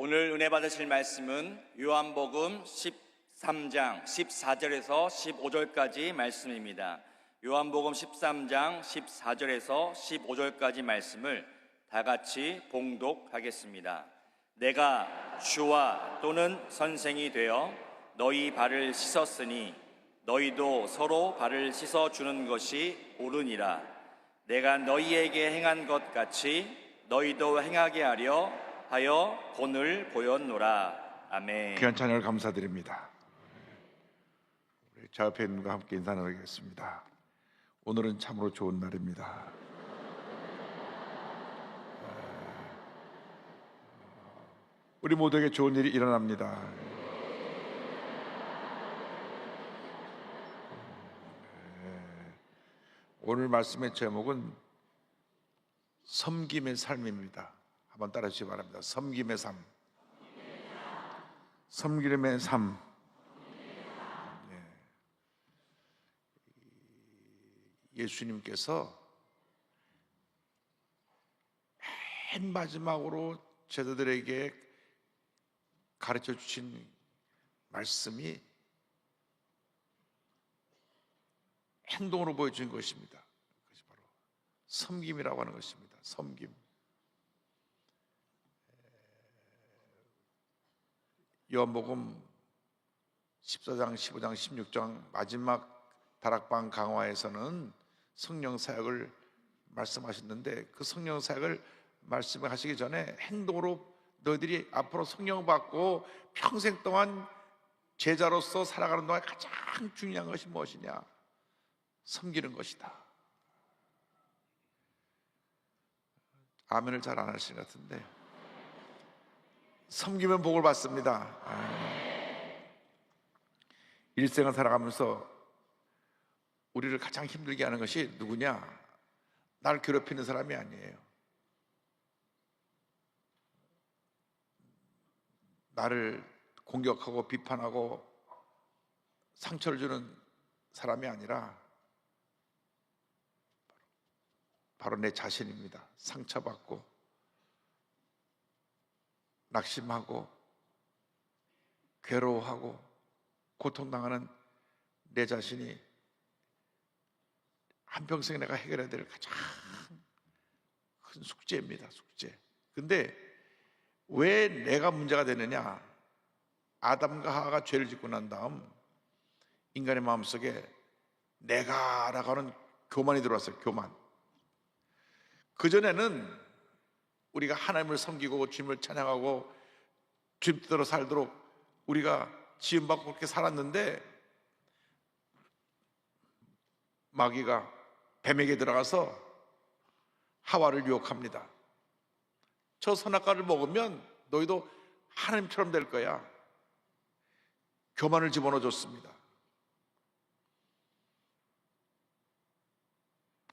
오늘 은혜 받으실 말씀은 요한복음 13장 14절에서 15절까지 말씀입니다. 요한복음 13장 14절에서 15절까지 말씀을 다 같이 봉독하겠습니다. 내가 주와 또는 선생이 되어 너희 발을 씻었으니 너희도 서로 발을 씻어주는 것이 옳으니라. 내가 너희에게 행한 것 같이 너희도 행하게 하여 본을 보였노라. 아멘. 귀한 찬양을 감사드립니다. 우리 저 옆에 있는 분과 함께 인사 나누겠습니다. 오늘은 참으로 좋은 날입니다. 우리 모두에게 좋은 일이 일어납니다. 오늘 말씀의 제목은 섬김의 삶입니다. 한번 따라 주시기 바랍니다. 섬김의 삶. 섬김의 삶. 예수님께서 맨 마지막으로 제자들에게 가르쳐 주신 말씀이 행동으로 보여준 것입니다. 그것이 바로 섬김이라고 하는 것입니다. 섬김. 요한복음 14장, 15장, 16장 마지막 다락방 강화에서는 성령 사역을 말씀하셨는데, 그 성령 사역을 말씀하시기 전에 행동으로 너희들이 앞으로 성령 받고 평생 동안 제자로서 살아가는 동안 가장 중요한 것이 무엇이냐? 섬기는 것이다. 아멘을 잘 안 하시는 것 같은데, 섬기면 복을 받습니다. 일생을 살아가면서 우리를 가장 힘들게 하는 것이 누구냐? 날 괴롭히는 사람이 아니에요. 나를 공격하고 비판하고 상처를 주는 사람이 아니라 바로 내 자신입니다. 상처받고 낙심하고 괴로워하고 고통당하는 내 자신이 한평생 내가 해결해야 될 가장 큰 숙제입니다. 숙제. 근데 왜 내가 문제가 되느냐? 아담과 하와가 죄를 짓고 난 다음 인간의 마음속에 내가라고 하는 교만이 들어왔어요. 교만. 그전에는 우리가 하나님을 섬기고 주님을 찬양하고 주님 뜻대로 살도록 우리가 지음받고 그렇게 살았는데, 마귀가 뱀에게 들어가서 하와를 유혹합니다. 저 선악과를 먹으면 너희도 하나님처럼 될 거야. 교만을 집어넣어 줬습니다.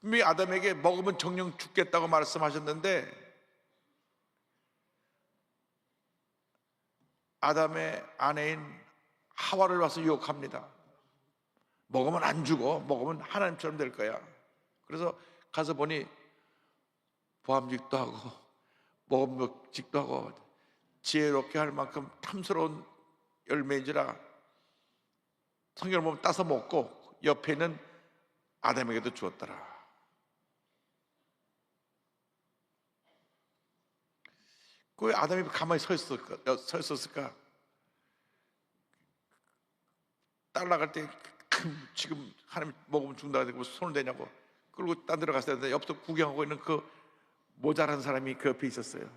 분명히 아담에게 먹으면 정령 죽겠다고 말씀하셨는데, 아담의 아내인 하와를 와서 유혹합니다. 먹으면 안 죽어. 먹으면 하나님처럼 될 거야. 그래서 가서 보니 보암직도 하고 먹음직도 하고 지혜롭게 할 만큼 탐스러운 열매인지라 성경을 보면 따서 먹고 옆에 있는 아담에게도 주었더라. 왜 아담이 가만히 서 있었을까? 딸 나갈 때 지금 하나님 먹으면 죽는다 그러고 손을 대냐고 그리고 딴 데로 갔을 때 옆에서 구경하고 있는 그 모자란 사람이 그 옆에 있었어요.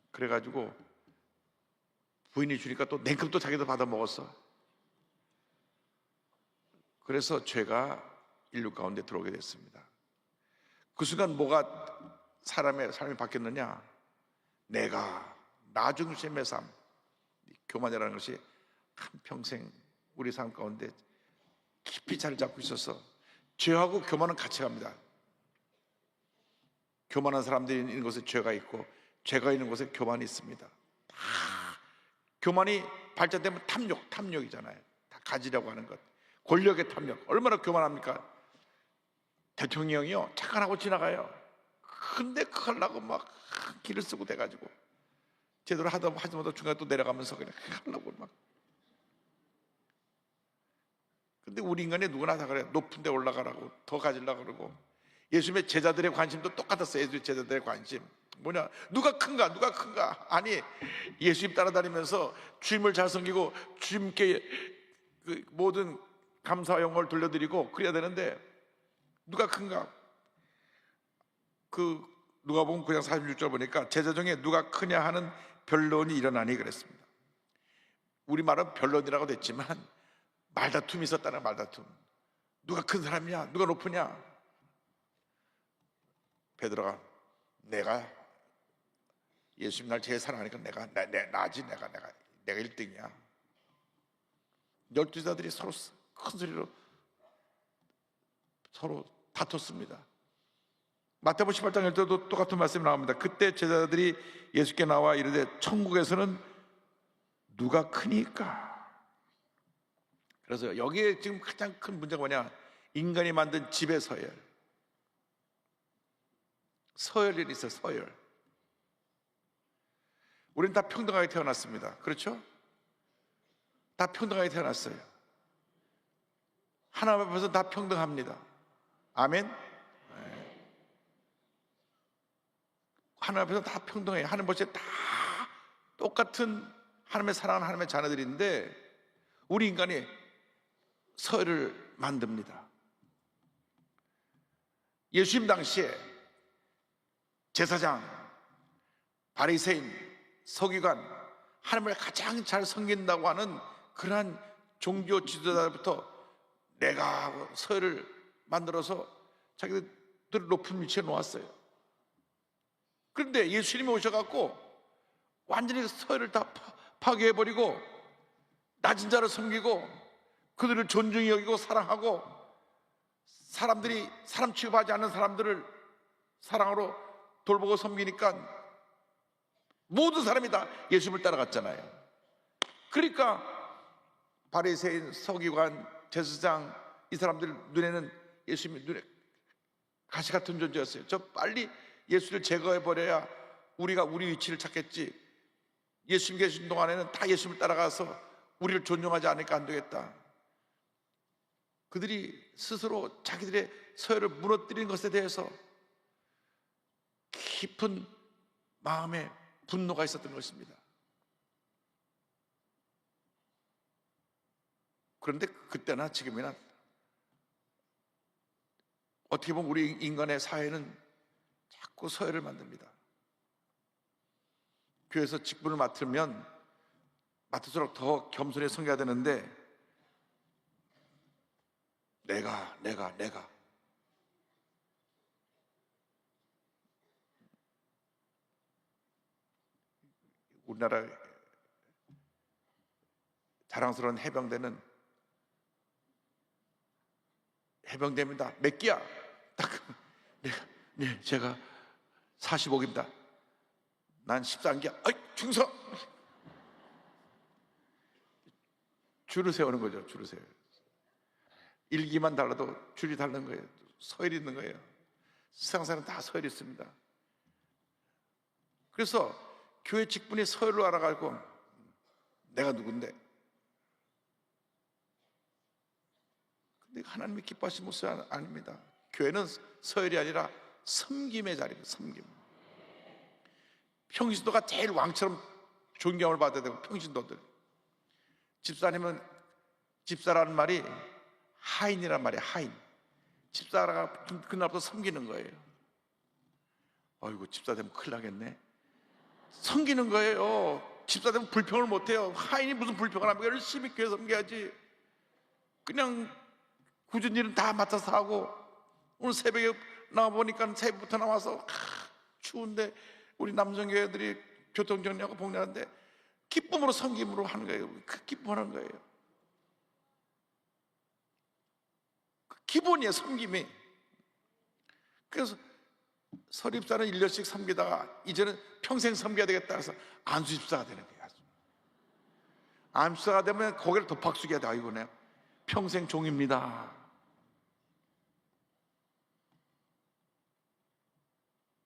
그래가지고 부인이 주니까 또 냉큼 또 자기도 받아 먹었어. 그래서 죄가 인류 가운데 들어오게 됐습니다. 그 순간 뭐가 사람의 삶이 바뀌었느냐? 나 중심의 삶, 교만이라는 것이 한평생 우리 삶 가운데 깊이 자리 잡고 있어서 죄하고 교만은 같이 갑니다. 교만한 사람들이 있는 곳에 죄가 있고 죄가 있는 곳에 교만이 있습니다. 다 교만이 발전되면 탐욕이잖아요. 다 가지려고 하는 것. 권력의 탐욕. 얼마나 교만합니까? 대통령이요 착안하고 지나가요. 근데 그거 하려고 막 길을 쓰고 돼가지고 제대로 하다 하지 못하고 중간에 또 내려가면서 그냥 하려고 막. 근데 우리 인간이 누구나 다 그래. 높은 데 올라가라고, 더 가지려고 그러고. 예수님의 제자들의 관심도 똑같았어요. 예수님의 제자들의 관심 뭐냐? 누가 큰가? 누가 큰가? 아니, 예수님 따라다니면서 주님을 잘 섬기고 주님께 그 모든 감사와 영광을 돌려드리고 그래야 되는데 누가 큰가? 그 누가복음 9장 46절 보니까 제자 중에 누가 크냐 하는 변론이 일어나니 그랬습니다. 우리말은 변론이라고 됐지만 말다툼이 있었다는 말다툼. 누가 큰 사람이냐? 누가 높으냐? 베드로가 내가 예수님 날 제일 사랑하니까 나지 내가 1등이야. 12제자들이 서로 큰 소리로 서로 다퉜습니다. 마태복음 18장 1절도 똑같은 말씀이 나옵니다. 그때 제자들이 예수께 나와 이르되 천국에서는 누가 크니까? 그래서 여기에 지금 가장 큰 문제가 뭐냐? 인간이 만든 지배 서열이 있어요. 서열. 우리는 다 평등하게 태어났습니다. 그렇죠? 다 평등하게 태어났어요. 하나님 앞에서 다 평등합니다. 아멘. 하나님 앞에서 다 평등해요. 하나님 보시에 다 똑같은 하나님의 사랑하는 하나님의 자녀들인데 우리 인간이 서열을 만듭니다. 예수님 당시에 제사장, 바리새인, 서기관, 하나님을 가장 잘 섬긴다고 하는 그러한 종교 지도자들부터 내가 서열을 만들어서 자기들 높은 위치에 놓았어요. 그런데 예수님이 오셔갖고 완전히 서열을 다 파괴해버리고 낮은 자를 섬기고 그들을 존중히 여기고 사랑하고 사람들이 사람 취급하지 않는 사람들을 사랑으로 돌보고 섬기니까 모든 사람이 다 예수님을 따라갔잖아요. 그러니까 바리새인, 서기관, 제사장 이 사람들 눈에는 예수님이 눈에 가시 같은 존재였어요. 저 빨리 예수를 제거해버려야 우리가 우리 위치를 찾겠지. 예수님 계신 동안에는 다 예수님을 따라가서 우리를 존중하지 않으니까 안 되겠다. 그들이 스스로 자기들의 서열을 무너뜨리는 것에 대해서 깊은 마음에 분노가 있었던 것입니다. 그런데 그때나 지금이나 어떻게 보면 우리 인간의 사회는 자꾸 서열을 만듭니다. 교회에서 직분을 맡을수록 더 겸손히 섬겨야 되는데 내가 우리나라 자랑스러운 해병대입니다. 몇 기야? 딱 네, 제가 45기입니다. 난 13기야. 아이, 중성! 줄을 세우는 거죠. 줄을 세워요. 1기만 달라도 줄이 다른 거예요. 서열이 있는 거예요. 세상사는 다 서열이 있습니다. 그래서 교회 직분이 서열로 알아가고 내가 누군데? 근데 하나님이 기뻐하시는 모습이 아닙니다. 교회는 서열이 아니라 섬김의 자리입니다. 섬김. 평신도가 제일 왕처럼 존경을 받아야 되고 평신도들. 집사라는 말이 하인이란 말이에요. 하인. 집사가 그날부터 섬기는 거예요. 아이고 집사 되면 큰일 나겠네. 섬기는 거예요. 집사 되면 불평을 못해요. 하인이 무슨 불평을 합니까? 열심히 교회 섬겨야지. 그냥 굳은 일은 다 맡아서 하고 오늘 새벽에 나와보니까 새벽부터 나와서 추운데 우리 남성교회들이 교통정리하고 복리하는데 기쁨으로 섬김으로 하는 거예요. 그 기쁨하는 거예요. 그 기본이에요. 섬김이. 그래서 서립사는 1년씩 섬기다가 이제는 평생 섬겨야 되겠다 해서 안수집사가 되는 거예요. 안수집사가 되면 고개를 덕박 숙여야 돼. 아이고 내 평생 종입니다.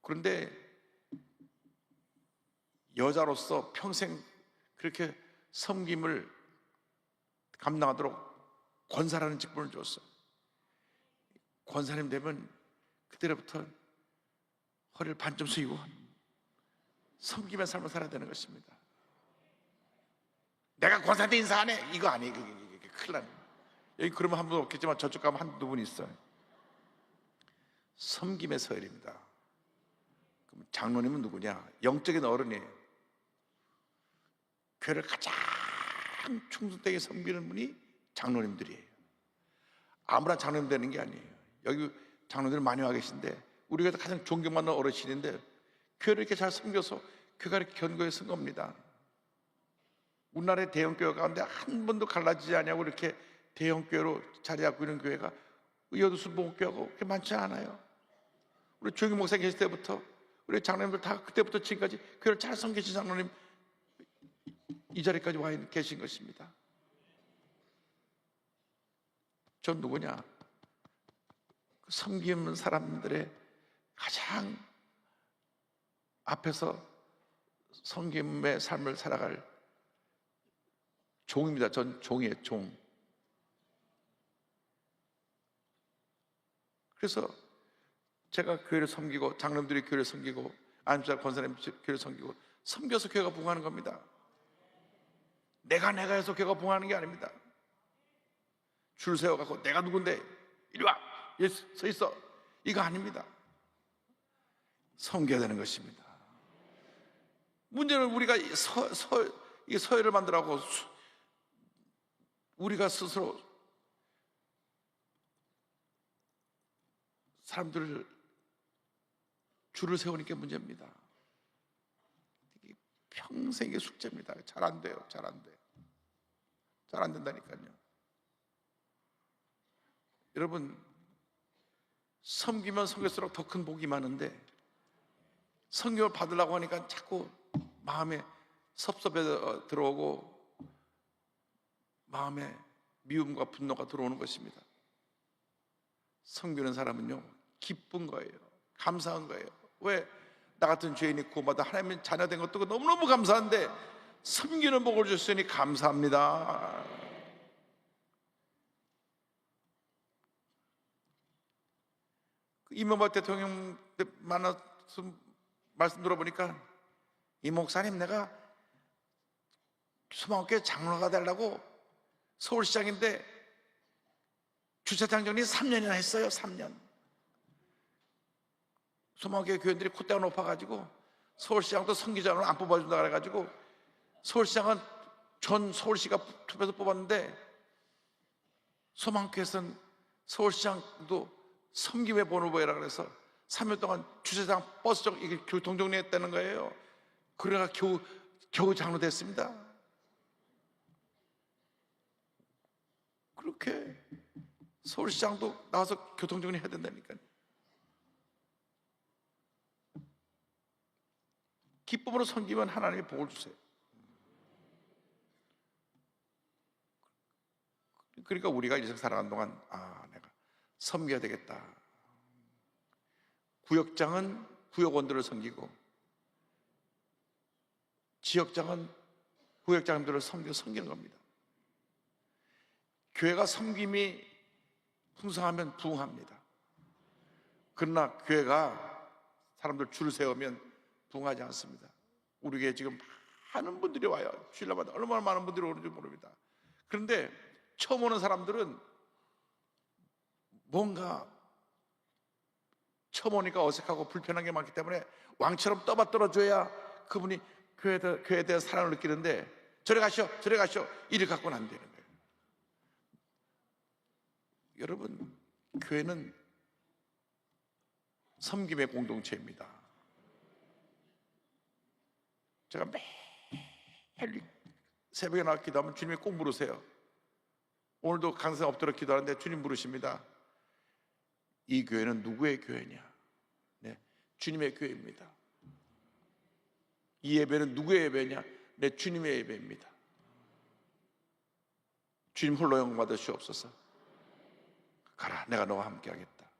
그런데 여자로서 평생 그렇게 섬김을 감당하도록 권사라는 직분을 줬어요. 권사님 되면 그때부터 허리를 반쯤 숙이고 섬김의 삶을 살아야 되는 것입니다. 내가 권사한테 인사 안 해, 이거 아니에요. 그게 큰일 나요. 여기 그러면 한 분 없겠지만 저쪽 가면 한두 분 있어요. 섬김의 서열입니다. 그럼 장로님은 누구냐? 영적인 어른이에요. 교회를 가장 충성되게 섬기는 분이 장로님들이에요. 아무나 장로님 되는 게 아니에요. 여기 장로님들 많이 와 계신데 우리가 가장 존경받는 어르신인데 교회를 이렇게 잘 섬겨서 교회가 이렇게 견고히 쓴 겁니다. 우리나라의 대형교회 가운데 한 번도 갈라지지 않냐고 이렇게 대형교회로 자리 잡고 있는 교회가 여두순복음교회가 그렇게 많지 않아요. 우리 조영기 목사 계실 때부터 우리 장로님들 다 그때부터 지금까지 교회를 잘 섬기신 장로님 이 자리까지 와 계신 것입니다. 전 누구냐? 섬기는 사람들의 가장 앞에서 섬김의 삶을 살아갈 종입니다. 전 종이에요, 종. 그래서 제가 교회를 섬기고 장로님들이 교회를 섬기고 안수자 권사님 교회를 섬기고 섬겨서 교회가 부흥하는 겁니다. 내가 해서 교회가 부흥하는 게 아닙니다. 줄 세워갖고 내가 누군데 이리 와, 여기 서 있어, 이거 아닙니다. 섬겨야 되는 것입니다. 문제는 우리가 이 서열을 만들라고 우리가 스스로 사람들을 줄을 세우는 게 문제입니다. 이게 평생의 숙제입니다. 잘 안 돼요. 잘 안 돼요. 잘 안 된다니까요. 여러분, 섬기면 섬길수록 더 큰 복이 많은데 섬김을 받으려고 하니까 자꾸 마음에 섭섭해 들어오고 마음에 미움과 분노가 들어오는 것입니다. 섬기는 사람은요, 기쁜 거예요. 감사한 거예요. 왜? 나 같은 죄인이 구원받아 하나님의 자녀 된 것도 너무너무 감사한데 섬기는 복을 주셨으니 감사합니다. 이명박 대통령 만나서 말씀 들어보니까 이 목사님 내가 소망교회 장로가 되려고 서울시장인데 주차장 정리 3년이나 했어요. 3년. 소망교회 교인들이 콧대가 높아가지고 서울시장도 선기장으로 안 뽑아준다 그래가지고 서울시장은 전 서울시가 투표해서 뽑았는데 소망교회에서는 서울시장도 섬김의 번호보이라 그래서 3년 동안 주차장 버스 이게 교통 정리했다는 거예요. 그래가 겨우 장로 됐습니다. 그렇게 서울시장도 나와서 교통 정리해야 된다니까요. 기쁨으로 섬기면 하나님이 복을 주세요. 그러니까 우리가 인생 살아가는 동안 내가 섬겨야 되겠다. 구역장은 구역원들을 섬기고 지역장은 구역장들을 섬기는 겁니다. 교회가 섬김이 풍성하면 부흥합니다. 그러나 교회가 사람들 줄 세우면 부흥하지 않습니다. 우리 교회에 지금 많은 분들이 와요. 주일날마다 얼마나 많은 분들이 오는지 모릅니다. 그런데 처음 오는 사람들은 뭔가 처음 오니까 어색하고 불편한 게 많기 때문에 왕처럼 떠받들어줘야 그분이 교회에 대한 사랑을 느끼는데 저리 가시오 이를 갖고는 안 되는 거예요. 여러분, 교회는 섬김의 공동체입니다. 제가 매일 새벽에 나와 기도하면 주님이 꼭 물으세요. 오늘도 강세 엎드려 기도하는데 주님 물으십니다. 이 교회는 누구의 교회냐? 네, 주님의 교회입니다. 이 예배는 누구의 예배냐? 네, 주님의 예배입니다. 주님 홀로 영광 받으시옵소서. 가라, 내가 너와 함께 하겠다.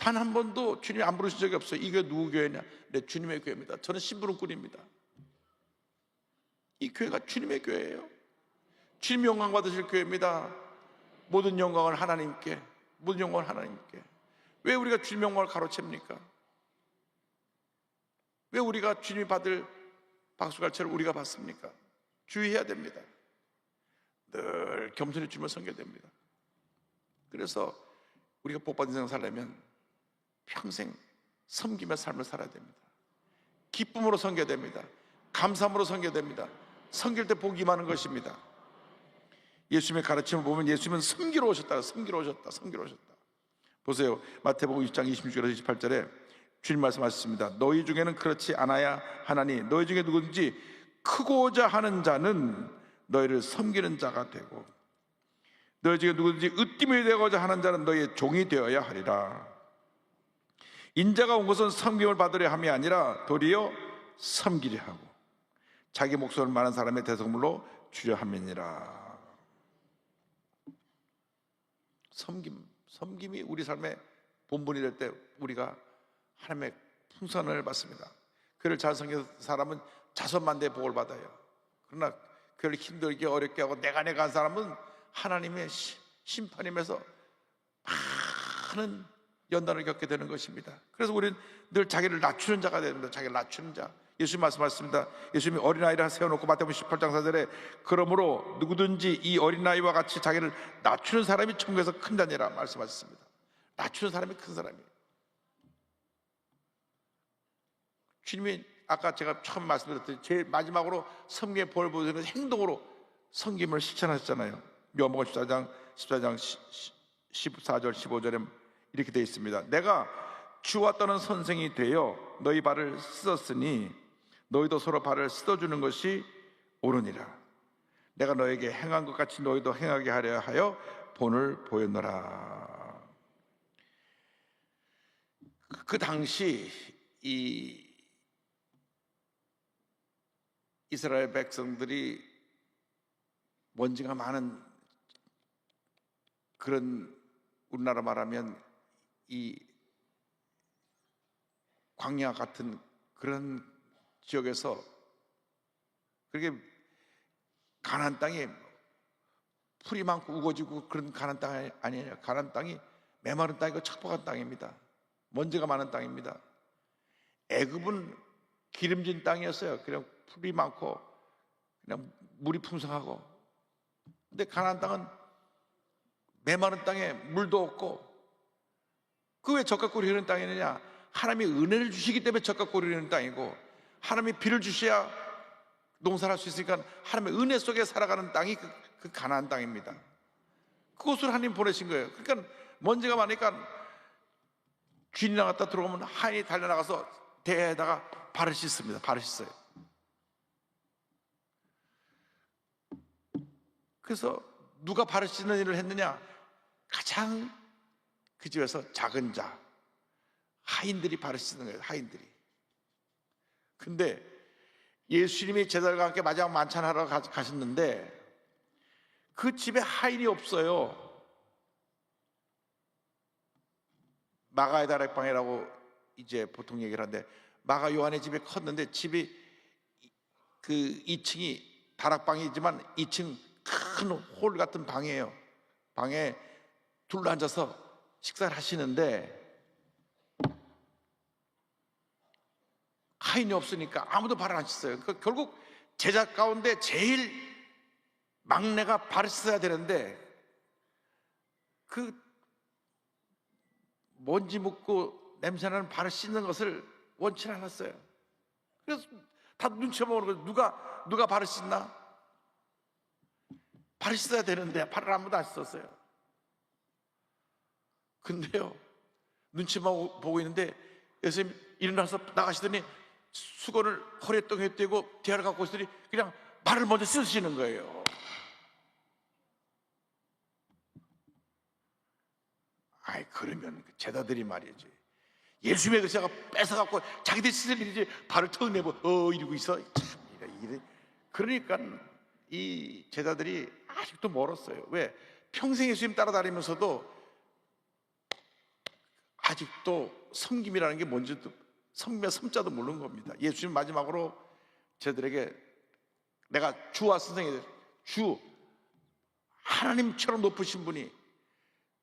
단 한 번도 주님이 안 부르신 적이 없어요. 이 교회 누구 교회냐? 네, 주님의 교회입니다. 저는 심부름꾼입니다. 이 교회가 주님의 교회예요. 주님 영광 받으실 교회입니다. 모든 영광을 하나님께, 모든 영광을 하나님께. 왜 우리가 주님 영광을 가로챕니까? 왜 우리가 주님이 받을 박수갈채를 우리가 받습니까? 주의해야 됩니다. 늘 겸손히 주님을 섬겨야 됩니다. 그래서 우리가 복받은 인생 살려면 평생 섬기며 삶을 살아야 됩니다. 기쁨으로 섬겨야 됩니다. 감사함으로 섬겨야 됩니다. 섬길 때 복이 많은 것입니다. 예수님의 가르침을 보면 예수님은 섬기러 오셨다, 섬기러 오셨다, 섬기러 오셨다. 보세요. 마태복음 20장 26절에서 28절에 주님 말씀하셨습니다. 너희 중에는 그렇지 않아야 하나니 너희 중에 누구든지 크고자 하는 자는 너희를 섬기는 자가 되고 너희 중에 누구든지 으뜸이 되고자 하는 자는 너희의 종이 되어야 하리라. 인자가 온 것은 섬김을 받으려 함이 아니라 도리어 섬기려 하고 자기 목숨을 많은 사람의 대성물로 주려 함이니라. 섬김이 우리 삶의 본분이 될 때 우리가 하나님의 풍성을 받습니다. 그를 잘 섬기는 사람은 자손만대의 복을 받아요. 그러나 그를 힘들게 어렵게 하고 내가 한 사람은 하나님의 심판임에서 많은 연단을 겪게 되는 것입니다. 그래서 우리는 늘 자기를 낮추는 자가 됩니다. 자기를 낮추는 자. 예수님 말씀하셨습니다. 예수님이 어린아이를 세워놓고 마태복음 18장 4절에 그러므로 누구든지 이 어린아이와 같이 자기를 낮추는 사람이 천국에서 큰 자니라 말씀하셨습니다. 낮추는 사람이 큰 사람이에요. 주님이 아까 제가 처음 말씀드렸듯이 제일 마지막으로 섬김의 본을 보여주는 행동으로 섬김을 실천하셨잖아요. 요한복음 14장 14절 15절에 이렇게 되어 있습니다. 내가 주와 떠난 선생이 되어 너희 발을 씻었으니 너희도 서로 발을 씻어주는 것이 옳으니라. 내가 너에게 행한 것 같이 너희도 행하게 하려 하여 본을 보였노라. 그 당시 이 이스라엘 백성들이 먼지가 많은 그런 우리나라 말하면 이 광야 같은 그런 지역에서 그렇게 가나안 땅이 풀이 많고 우거지고 그런 가나안 땅이 아니에요. 가나안 땅이 메마른 땅이고 척박한 땅입니다. 먼지가 많은 땅입니다. 애굽은 기름진 땅이었어요. 그냥 풀이 많고 그냥 물이 풍성하고. 근데 가나안 땅은 메마른 땅에 물도 없고. 그 왜 적각골이 흐르는 땅이느냐? 하나님이 은혜를 주시기 때문에 적각골이 흐르는 땅이고 하나님이 비를 주셔야 농사를 할 수 있으니까 하나님의 은혜 속에 살아가는 땅이 그 가나안 땅입니다. 그곳으로 하나님 보내신 거예요. 그러니까 먼지가 많으니까 쥐이 나갔다 들어오면 하인이 달려나가서 대에다가 발을 씻습니다. 발을 씻어요. 그래서 누가 발을 씻는 일을 했느냐? 가장 그 집에서 작은 자, 하인들이 발을 씻는 거예요. 하인들이. 근데 예수님이 제자들과 함께 마지막 만찬하러 가셨는데 그 집에 하인이 없어요. 마가의 다락방이라고 이제 보통 얘기를 하는데 마가 요한의 집이 컸는데 집이 그 2층이 다락방이지만 2층 큰 홀 같은 방이에요. 방에 둘러앉아서 식사를 하시는데 하인이 없으니까 아무도 발을 안 씻어요. 결국 제자 가운데 제일 막내가 발을 씻어야 되는데 그 먼지 묻고 냄새나는 발을 씻는 것을 원치 않았어요. 그래서 다 눈치 보는 거예요. 누가 발을 씻나? 발을 씻어야 되는데 발을 아무도 안 씻었어요. 근데요, 눈치 보고 있는데 예수님 일어나서 나가시더니 수건을 허리에 똥에 떼고 대야를 갖고 있으니 그냥 발을 먼저 씻으시는 거예요. 아이, 그러면 제자들이 말이지, 예수님의 글자가 뺏어갖고 자기들 씻을 일이지 발을 턱 내고 이러고 있어. 참 이래. 그러니까 이 제자들이 아직도 멀었어요. 왜? 평생 예수님 따라다니면서도 아직도 섬김이라는 게 뭔지도, 섬김의 섬자도 모르는 겁니다. 예수님 마지막으로 저들에게 내가 주와 선생이 주 하나님처럼 높으신 분이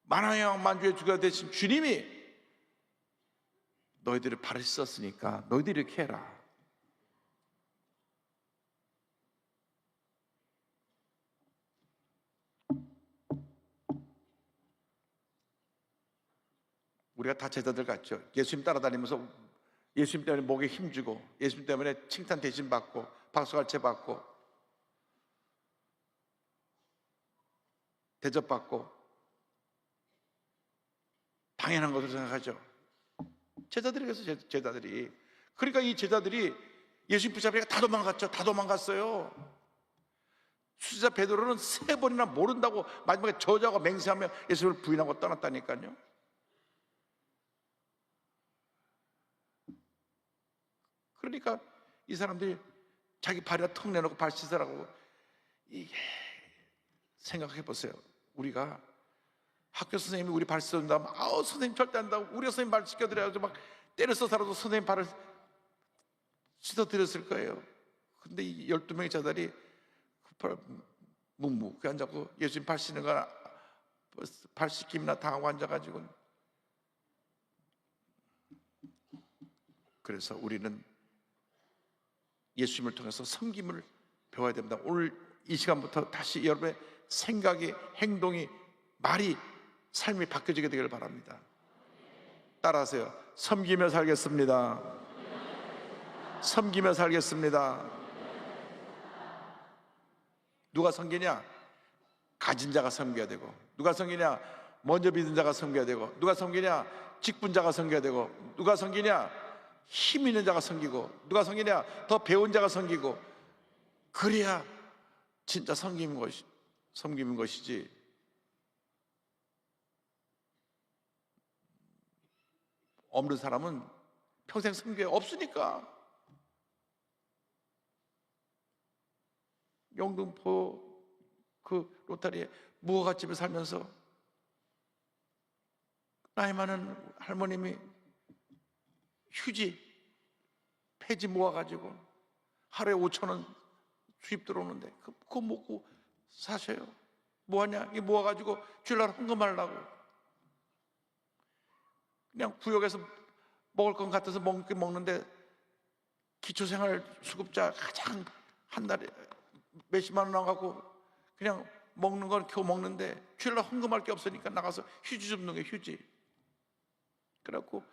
만왕의 왕 만주의 주가 되신 주님이 너희들이 발을 씻었으니까 너희들이 이렇게 해라. 우리가 다 제자들 같죠. 예수님 따라다니면서 예수님 때문에 목에 힘주고, 예수님 때문에 칭찬 대신 받고, 박수갈채 받고, 대접받고, 당연한 것으로 생각하죠. 제자들이 그래서 제자들이, 그러니까 이 제자들이 예수님 붙잡으니까 다 도망갔죠. 다 도망갔어요. 수제자 베드로는 3번이나 모른다고 마지막에 저주하고 맹세하며 예수를 부인하고 떠났다니까요. 그러니까 이 사람들이 자기 발이나 턱 내놓고 발 씻으라고. 이게 생각해 보세요. 우리가 학교 선생님이 우리 발 씻어준다면 아우 선생님 절대 안 한다고, 우리 선생님 발 씻겨드려야죠. 막 때려서라도 선생님 발을 씻어드렸을 거예요. 근데 이 12명의 자들이 묵묵히 앉아고 예수님 발 씻는 거나 발 씻김이나 당하고 앉아가지고. 그래서 우리는 예수님을 통해서 섬김을 배워야 됩니다. 오늘 이 시간부터 다시 여러분의 생각이, 행동이, 말이, 삶이 바뀌어지게 되기를 바랍니다. 따라하세요. 섬기며 살겠습니다. 섬기며 살겠습니다. 누가 섬기냐? 가진 자가 섬겨야 되고, 누가 섬기냐? 먼저 믿은 자가 섬겨야 되고, 누가 섬기냐? 직분자가 섬겨야 되고, 누가 섬기냐? 힘 있는 자가 섬기고, 누가 섬기냐? 더 배운 자가 섬기고. 그래야 진짜 섬김인 것이지. 없는 사람은 평생 섬겨야 없으니까. 영등포 그 로타리에 무허가집에 살면서 나이 많은 할머님이 휴지, 폐지 모아가지고 하루에 5,000원 수입 들어오는데 그거 먹고 사셔요. 뭐하냐? 이게 모아가지고 주일날 헌금하려고. 그냥 구역에서 먹을 것 같아서 먹는데 기초생활 수급자 가장 한 달에 몇십만 원 나가고 그냥 먹는 건 겨우 먹는데 주일날 헌금할 게 없으니까 나가서 휴지 줍는 게 휴지. 그래갖고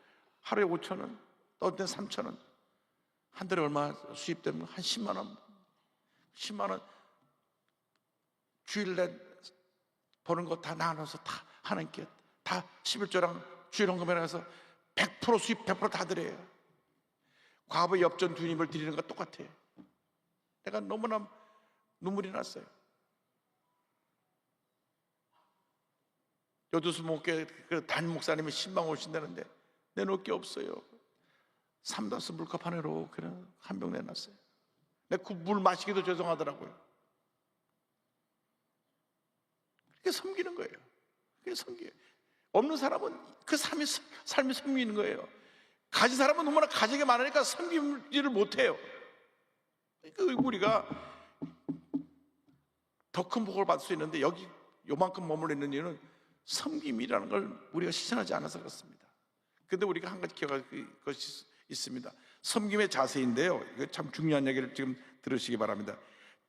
하루에 5,000원, 어떤 때 3,000원, 한 달에 얼마 수입되면 한 10만 원, 10만 원 주일날 버는 거 다 나눠서 다 하나님께 다 11조랑 주일 헌금해서 100% 수입 100% 다 드려요. 과부 엽전 두님을 드리는 거 똑같아요. 내가 너무나 눈물이 났어요. 여두수 목회 단 목사님이 신방 오신다는데 내놓을 게 없어요. 삼다수 물컵 하나로 그냥 한 병 내놨어요. 내가 그 물 마시기도 죄송하더라고요. 그게 섬기는 거예요. 그게 섬기예요. 없는 사람은 그 삶이 섬기는 거예요. 가진 사람은 너무나 가진 게 많으니까 섬기지를 못해요. 그러니까 우리가 더 큰 복을 받을 수 있는데 여기 요만큼 머물러 있는 이유는 섬김이라는 걸 우리가 실천하지 않아서 그렇습니다. 그런데 우리가 한 가지 기억할 것이 있습니다. 섬김의 자세인데요, 이거 참 중요한 얘기를 지금 들으시기 바랍니다.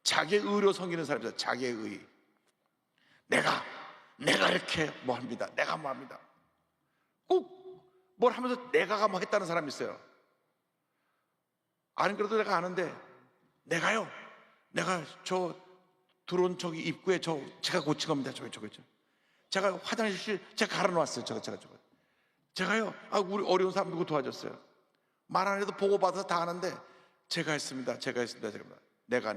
자기의 의로 섬기는 사람이죠. 자기의 의. 내가 이렇게 뭐 합니다. 내가 뭐 합니다. 꼭 뭘 하면서 내가가 뭐 했다는 사람이 있어요. 안 그래도 내가 아는데 내가 저 들어온 저기 입구에 제가 고친 겁니다. 저거. 제가 화장실 제가 갈아놓았어요. 제가요. 우리 어려운 사람 누구 도와줬어요. 말 안 해도 보고받아서 다 하는데 제가 했습니다. 내가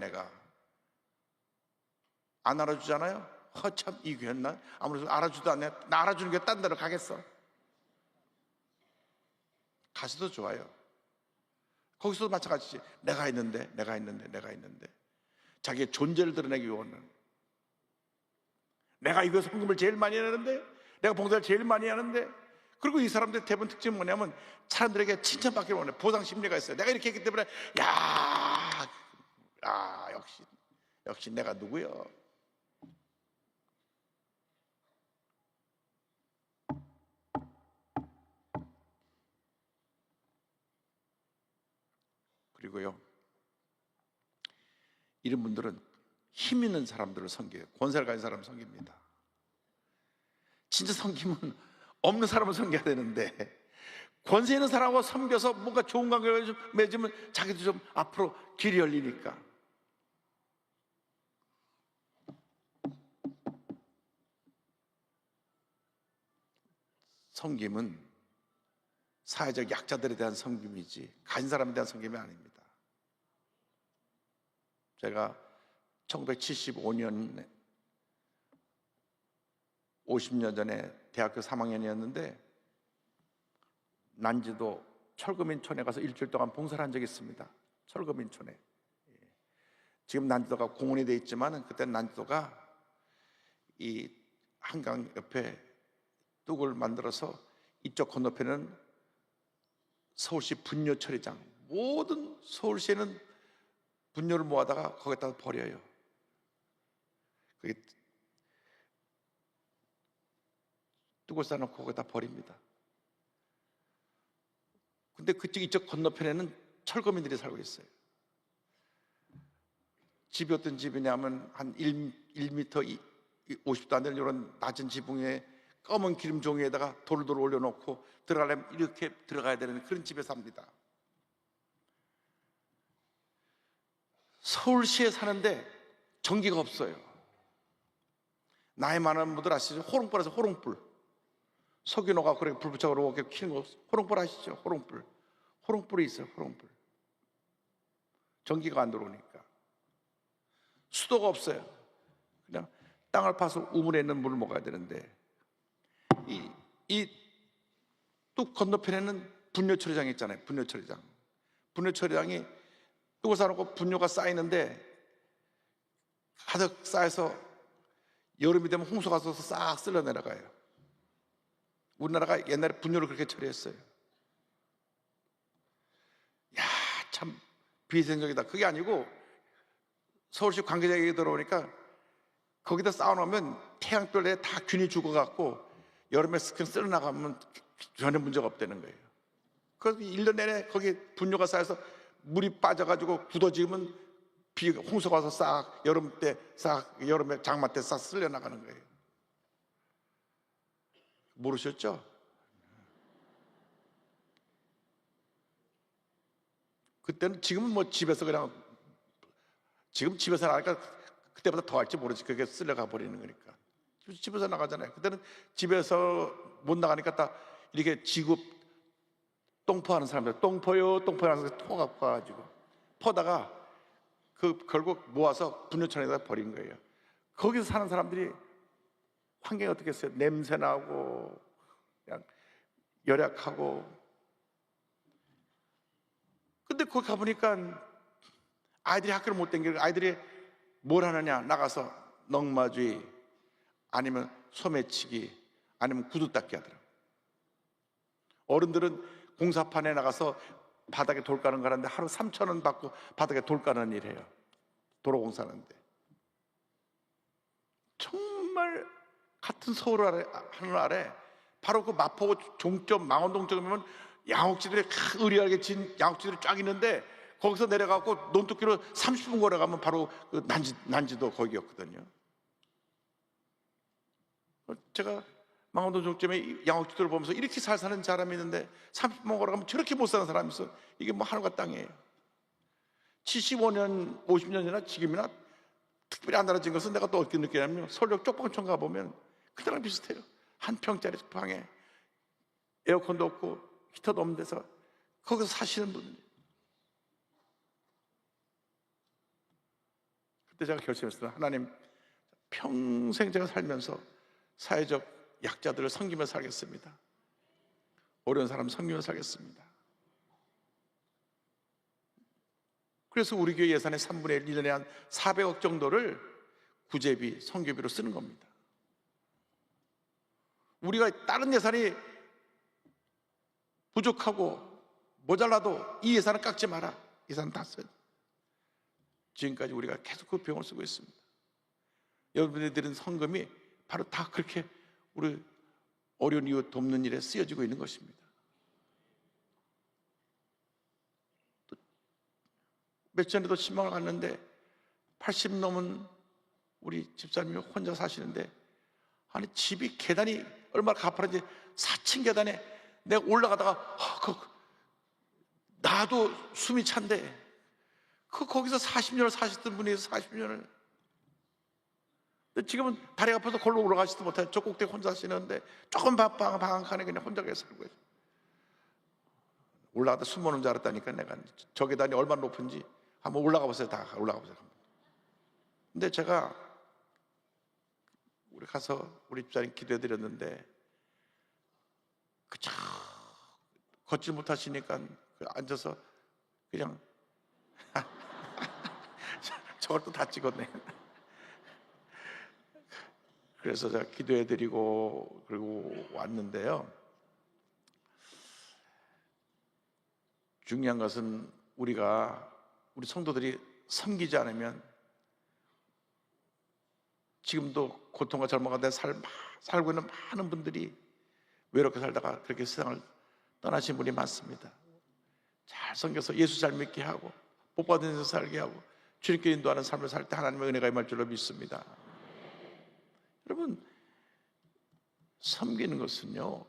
안 알아주잖아요. 참 이귀했나? 아무래도 알아주도 않네. 나 알아주는 게 딴 데로 가겠어. 가서도 좋아요. 거기서도 마찬가지지. 내가 했는데 자기의 존재를 드러내기 위해서는 내가 이거 성금을 제일 많이 하는데, 내가 봉사를 제일 많이 하는데, 그리고 이 사람들 대부분 특징이 뭐냐면 사람들에게 칭찬받기를 원해. 보상 심리가 있어요. 내가 이렇게 했기 때문에 역시 내가 누구요? 그리고요, 이런 분들은 힘 있는 사람들을 섬겨요. 권세를 가진 사람을 섬깁니다. 진짜 섬기면 없는 사람을 섬겨야 되는데, 권세 있는 사람하고 섬겨서 뭔가 좋은 관계를 좀 맺으면 자기도 좀 앞으로 길이 열리니까. 섬김은 사회적 약자들에 대한 섬김이지 가진 사람에 대한 섬김이 아닙니다. 제가 1975년에 50년 전에 대학교 3학년이었는데 난지도 철거민촌에 가서 일주일 동안 봉사를 한 적이 있습니다. 철거민촌에. 지금 난지도가 공원이 되어 있지만 그때 난지도가 이 한강 옆에 뚝을 만들어서 이쪽 건너편은 서울시 분뇨 처리장. 모든 서울시에는 분뇨를 모아다가 거기다가 버려요. 그게 뚝을 쌓아놓고 거기다 버립니다. 근데 그쪽 이쪽 건너편에는 철거민들이 살고 있어요. 집이 어떤 집이냐면 한 1m 50도 안 되는 이런 낮은 지붕에 검은 기름 종이에다가 돌을 올려놓고 들어가려면 이렇게 들어가야 되는 그런 집에 삽니다. 서울시에 사는데 전기가 없어요. 나이 많은 분들 아시죠? 호롱불 아시죠? 호롱불. 석유노가 그렇게 불 붙여가지고 이렇게 키는 거 호롱불 아시죠? 호롱불. 호롱불이 있어요. 호롱불. 전기가 안 들어오니까. 수도가 없어요. 그냥 땅을 파서 우물에 있는 물을 먹어야 되는데 이 뚝 건너편에는 분뇨 처리장이 있잖아요. 분뇨 처리장. 분뇨 처리장이 뚝을 쌓아놓고 분뇨가 쌓이는데 가득 쌓여서 여름이 되면 홍수가 와서 싹 쓸려 내려가요. 우리나라가 옛날에 분뇨를 그렇게 처리했어요. 야, 참 비위생적이다. 그게 아니고 서울시 관계자 얘기 들어오니까 거기다 쌓아놓으면 태양별에 다 균이 죽어갖고 여름에 스킨 쓸어나가면 전혀 문제가 없다는 거예요. 그래서 1년 내내 거기 분뇨가 쌓여서 물이 빠져가지고 굳어지면 홍수가 와서 싹 여름 때 싹 여름에 장마 때 싹 쓸려나가는 거예요. 모르셨죠? 그때는 지금은 뭐 집에서 그냥 지금 집에서 나가니까 그때보다 더 할지 모르지. 그게 쓸려가 버리는 거니까. 집에서 나가잖아요. 그때는 집에서 못 나가니까 딱 이렇게 지구 똥포하는 사람들 똥포요 하면서 토 갖고 와가지고 퍼다가 그 결국 모아서 분뇨천에다 버린 거예요. 거기서 사는 사람들이 환경이 어떻게 했어요? 냄새 나고 그냥 열약하고. 근데 거기 가보니까 아이들이 학교를 못 다니고 아이들이 뭘 하느냐? 나가서 넝마주의 아니면 소매치기 아니면 구두 닦기 하더라고요. 어른들은 공사판에 나가서 바닥에 돌 까는 거 하는데 하루 3,000원 받고 바닥에 돌 까는 일 해요. 도로공사하는데. 정말 같은 서울 아래, 하늘 아래 바로 그 마포 종점 망원동 쪽이면 양옥지들이 의리하게 진 양옥지들이 쫙 있는데 거기서 내려가고 논두길로 30분 걸어가면 바로 그 난지도 거기였거든요. 제가 망원동 종점에 양옥지들을 보면서 이렇게 잘 사는 사람이 있는데 30분 걸어가면 저렇게 못 사는 사람이 있어. 이게 뭐 하늘과 땅이에요. 75년, 50년 전이나 지금이나 특별히 안 달라진 것은 내가 또 어떻게 느끼냐면 서울역 쪽방촌 가보면 그때랑 비슷해요. 한 평짜리 방에 에어컨도 없고 히터도 없는 데서 거기서 사시는 분들. 그때 제가 결심했어요. 하나님, 평생 제가 살면서 사회적 약자들을 섬기며 살겠습니다. 어려운 사람 섬기며 살겠습니다. 그래서 우리 교회 예산의 3분의 1, 1년에 한 400억 정도를 구제비, 선교비로 쓰는 겁니다. 우리가 다른 예산이 부족하고 모자라도 이 예산을 깎지 마라. 예산 다 써야 돼. 지금까지 우리가 계속 그 비용을 쓰고 있습니다. 여러분들이 드린 헌금이 바로 다 그렇게 우리 어려운 이웃 돕는 일에 쓰여지고 있는 것입니다. 며칠 전에도 신방을 갔는데 80 넘은 우리 집사님이 혼자 사시는데, 아니 집이 계단이 얼마나 가파른지 4층 계단에 내가 올라가다가 나도 숨이 찬데 거기서 40년을 사셨던 분이 40년을. 근데 지금은 다리가 아파서 걸로 올라가지도 못해요. 저 꼭대기 혼자 사시는데 조금 방 한 칸에 그냥 혼자 살고 있어요. 올라가다 숨 오는 줄 알았다니까. 내가 저 계단이 얼마나 높은지 한번 올라가 보세요. 다 올라가 보세요. 근데 제가 우리 가서 우리 집사님 기도해 드렸는데 걷질 못하시니까 앉아서 그냥 저걸 또 다 찍었네. 그래서 제가 기도해 드리고 그리고 왔는데요, 중요한 것은 우리 성도들이 섬기지 않으면 지금도 고통과 절망 가운데 살고 있는 많은 분들이 외롭게 살다가 그렇게 세상을 떠나신 분이 많습니다. 잘 섬겨서 예수 잘 믿게 하고 복 받은 데서 살게 하고 주님께 인도하는 삶을 살 때 하나님의 은혜가 임할 줄로 믿습니다. 여러분, 섬기는 것은요,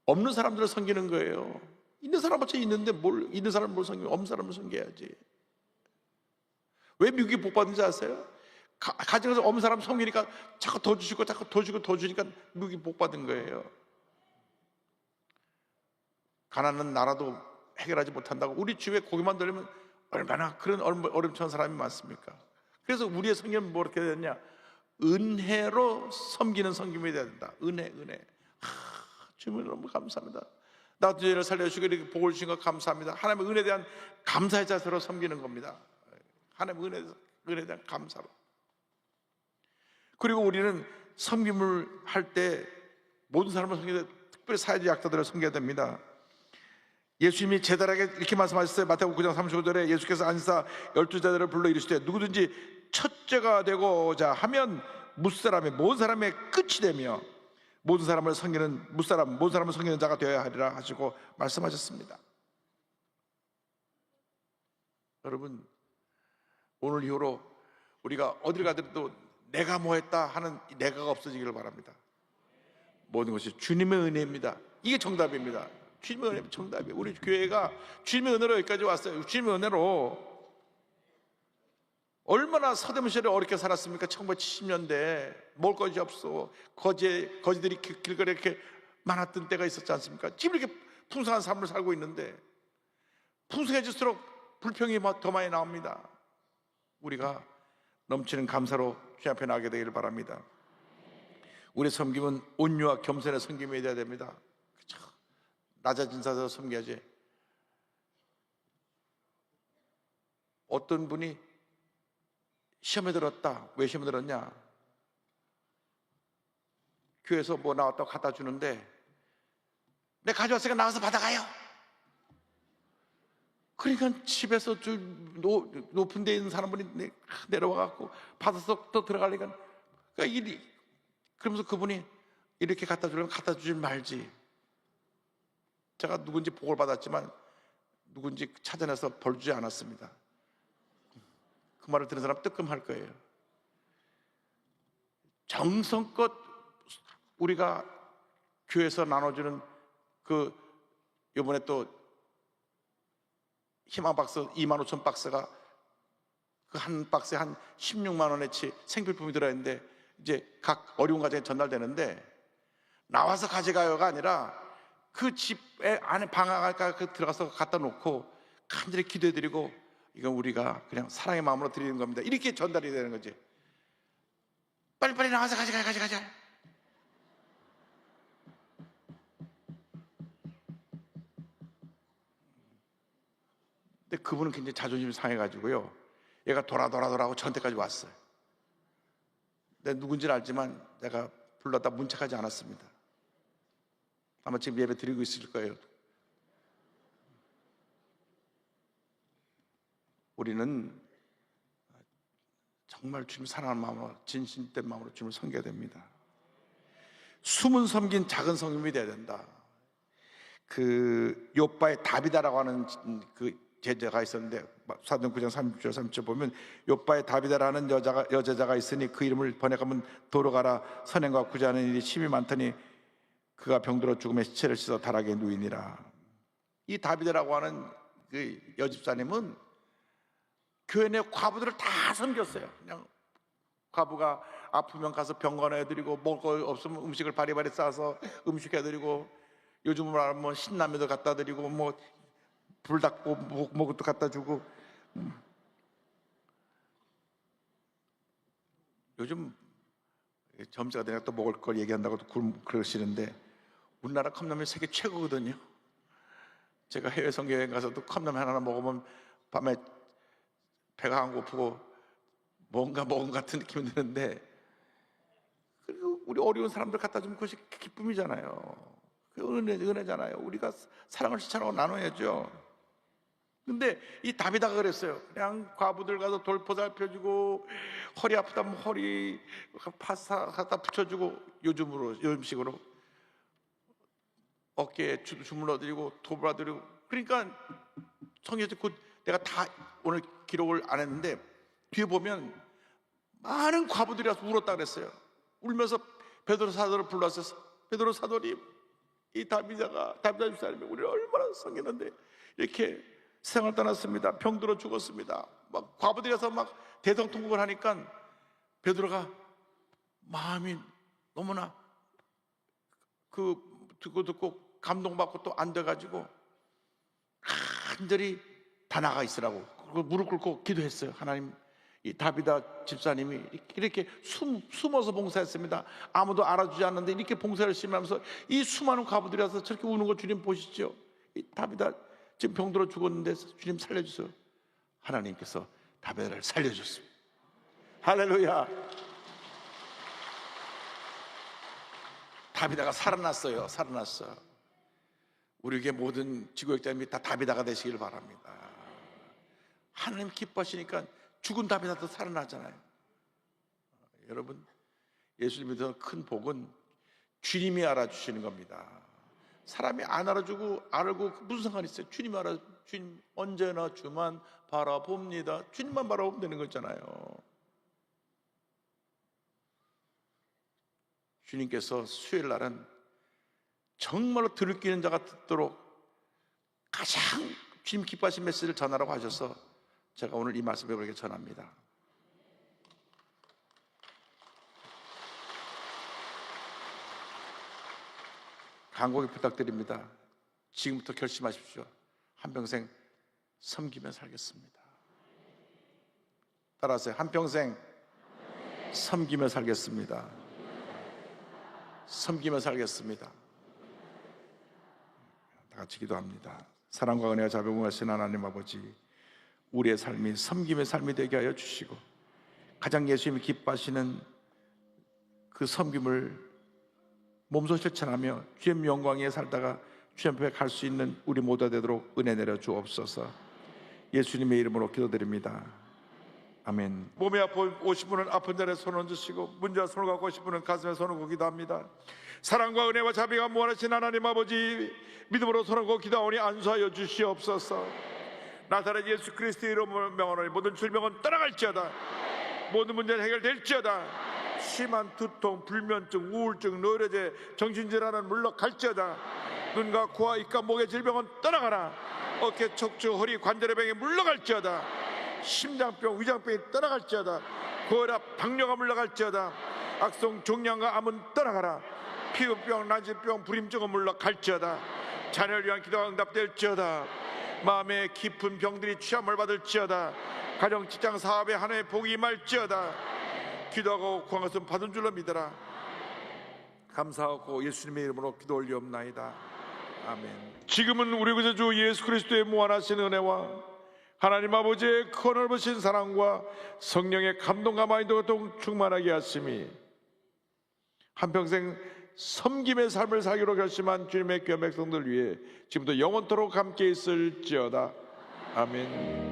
없는 사람들을 섬기는 거예요. 있는 사람은 있는데 있는 사람을 뭘 섬기면 없는 사람을 섬겨야지. 왜 미국이 복 받는지 아세요? 가정에서 없는 사람 섬기니까 자꾸 더 주시고 자꾸 더 주고 더 주니까 미국이 복 받은 거예요. 가난한 나라도 해결하지 못한다고 우리 주위에 고기만 들리면 얼마나 그런 어림처한 사람이 많습니까? 그래서 우리의 성경은 뭐 이렇게 되느냐, 은혜로 섬기는 섬김이 돼야 된다. 은혜. 주님 너무 감사합니다. 나도 죄를 살려주시고 이렇게 복을 주신 것 감사합니다. 하나님의 은혜에 대한 감사의 자세로 섬기는 겁니다. 하나님의 은혜에 대한 감사로. 그리고 우리는 섬김을 할 때 모든 사람을 섬기되 특별히 사회적 약자들을 섬겨야 됩니다. 예수님이 제자들에게 이렇게 말씀하셨어요. 마태복음 9장 35절에 예수께서 안사 12제자들을 불러 이르시되 누구든지 첫째가 되고자 하면 모든 사람의 끝이 되며 모든 사람을 섬기는 모든 사람을 섬기는 자가 되어야 하리라 하시고 말씀하셨습니다. 여러분, 오늘 이후로 우리가 어딜 가더라도 내가 뭐 했다 하는 내가가 없어지기를 바랍니다. 모든 것이 주님의 은혜입니다. 이게 정답입니다. 주님의 은혜가 정답이에요. 우리 교회가 주님의 은혜로 여기까지 왔어요. 주님의 은혜로 얼마나 서대문 시절에 어렵게 살았습니까? 1970년대 먹을 것이 없어 거지들이 길거리에 이렇게 많았던 때가 있었지 않습니까? 지금 이렇게 풍성한 삶을 살고 있는데 풍성해질수록 불평이 더 많이 나옵니다. 우리가 넘치는 감사로 주님 앞에 나가게 되기를 바랍니다. 우리의 섬김은 온유와 겸손의 섬김이 되어야 됩니다. 그렇죠? 낮아진 자세로 섬겨야지. 어떤 분이 시험에 들었다. 왜 시험에 들었냐? 교회에서 뭐 나왔다고 갖다 주는데 내가 가져왔으니까 나가서 받아가요. 그러니까 집에서 높은 데 있는 사람분이 내려와갖고 받아서 또 들어가니까 그러면서 그분이 이렇게 갖다 주려면 갖다 주지 말지. 제가 누군지 복을 받았지만 누군지 찾아내서 벌 주지 않았습니다. 그 말을 들은 사람 뜨끔할 거예요. 정성껏 우리가 교회에서 나눠주는 이번에 또 희망 박스 25,000 박스가 그 한 박스에 한 16만 원어치 생필품이 들어있는데 이제 각 어려운 가정에 전달되는데 나와서 가져가요가 아니라 그 집에 안에 방 안에 들어가서 갖다 놓고 간절히 기도해드리고 이건 우리가 그냥 사랑의 마음으로 드리는 겁니다. 이렇게 전달이 되는 거지. 빨리빨리 나와서 가져가. 근데 그분은 굉장히 자존심이 상해가지고요, 얘가 돌아오고 저한테까지 왔어요. 내가 누군지는 알지만 내가 불렀다 문책하지 않았습니다. 아마 지금 예배 드리고 있을 거예요. 우리는 정말 주님 사랑하는 마음으로, 진심된 마음으로 주님을 섬겨야 됩니다. 숨은 섬긴 작은 섬김이 돼야 된다. 그 욥바의 다비다라고 하는 그 제자가 있었는데, 사도행 9장 30절 30절 보면 욥바의 다비다라는 여제자가 있으니 그 이름을 번역하면 도로가라. 선행과 구제하는 일이 심히 많더니 그가 병들어 죽음의 시체를 씻어 다락에 누이니라. 이 다비다라고 하는 그 여집사님은 교회 내 과부들을 다 섬겼어요. 그냥 과부가 아프면 가서 병건 해드리고, 먹을 거 없으면 음식을 바리바리 싸서 음식 해드리고, 요즘으로 말하면 신라면도 갖다 드리고, 뭐 불닭고 뭐것도 갖다 주고. 요즘 점자가 되니까 또 먹을 걸 얘기한다고 그러시는데, 우리나라 컵라면 세계 최고거든요. 제가 해외 선교여행 가서도 컵라면 하나 먹으면 밤에 배가 안 고프고 뭔가 먹은 것 같은 느낌이 드는데, 그리고 우리 어려운 사람들 갖다 주면 그것이 기쁨이잖아요. 그 은혜잖아요. 우리가 사랑을 실천하고 나눠야죠. 근데 이 다비다가 그랬어요. 그냥 과부들 가서 돌포 살펴주고, 허리 아프다면 허리 파스타 갖다 붙여주고, 요즘식으로 어깨에 주물러드리고 도브라드리고. 그러니까 성경에 곧 내가 다 오늘 기록을 안 했는데, 뒤에 보면 많은 과부들이 와서 울었다 그랬어요. 울면서 베드로 사도를 불렀어요. 베드로 사도님, 이 다비다 집사님이 우리를 얼마나 섬기는데 이렇게 세상을 떠났습니다. 병들어 죽었습니다. 막 과부들이 와서 막 대성통곡을 하니까 베드로가 마음이 너무나 듣고 감동받고 또 안 돼가지고 간절히 다 나가 있으라고 무릎 꿇고 기도했어요. 하나님, 이 다비다 집사님이 이렇게 숨어서 봉사했습니다. 아무도 알아주지 않는데 이렇게 봉사를 열심히 하면서 이 수많은 과부들이 와서 저렇게 우는 거 주님 보시죠. 이 다비다 지금 병들어 죽었는데 주님 살려주세요. 하나님께서 다비다를 살려줬습니다. 할렐루야. 다비다가 살아났어요. 살아났어. 우리에게 모든 지구역자님이 다 다비다가 되시길 바랍니다. 하나님 기뻐하시니까 죽은 다비다도 살아나잖아요. 여러분, 예수를 믿어 큰 복은 주님이 알아주시는 겁니다. 사람이 안 알아주고 알고 무슨 상관이 있어요? 주님 주님 언제나 주만 바라봅니다. 주님만 바라보면 되는 거잖아요. 주님께서 수요일 날은 정말로 들을 끼는 자가 듣도록 가장 주님 기뻐하신 메시지를 전하라고 하셔서 제가 오늘 이 말씀을 여러분에게 전합니다. 간곡히 부탁드립니다. 지금부터 결심하십시오. 한평생 섬기며 살겠습니다. 따라하세요. 한평생 섬기며 살겠습니다. 섬기며 살겠습니다. 다 같이 기도합니다. 사랑과 은혜와 자비하신 하나님 아버지, 우리의 삶이 섬김의 삶이 되게 하여 주시고, 가장 예수님이 기뻐하시는 그 섬김을 몸소 실천하며 주의 영광 위에 살다가 주님 앞에 갈 수 있는 우리 모두가 되도록 은혜 내려 주옵소서. 예수님의 이름으로 기도드립니다. 아멘. 몸이 오신 분은 아픈 자리에 손을 얹으시고, 문제와 손을 갖고 오신 분은 가슴에 손을 얹고 기도합니다. 사랑과 은혜와 자비가 무한하신 하나님 아버지, 믿음으로 손을 얹고 기도하오니 안수하여 주시옵소서. 나사렛 예수 그리스도의 이름으로 명하노니 모든 질병은 떠나갈지어다. 모든 문제는 해결될지어다. 심한 두통, 불면증, 우울증, 노이로제, 정신질환은 물러갈지어다. 눈과 코와 입과 목의 질병은 떠나가라. 어깨, 척추, 허리, 관절의 병이 물러갈지어다. 심장병, 위장병이 떠나갈지어다. 고혈압, 당뇨가 물러갈지어다. 악성 종양과 암은 떠나가라. 피부병, 난치병, 불임증은 물러갈지어다. 자녀를 위한 기도가 응답될지어다. 마음의 깊은 병들이 취함을 받을지어다. 가정, 직장, 사업에 하나의 복이 임할지어다. 기도하고 구한 것은 받은 줄로 믿어라. 감사하고 예수님의 이름으로 기도 올리옵나이다. 아멘. 지금은 우리 구주 주 예수 그리스도의 무한하신 은혜와 하나님 아버지의 큰 넓으신 사랑과 성령의 감동과 마인도가 충만하게 하심이, 한평생 섬김의 삶을 살기로 결심한 주님의 귀한 백성들 위해 지금도 영원토록 함께 있을지어다. 아멘.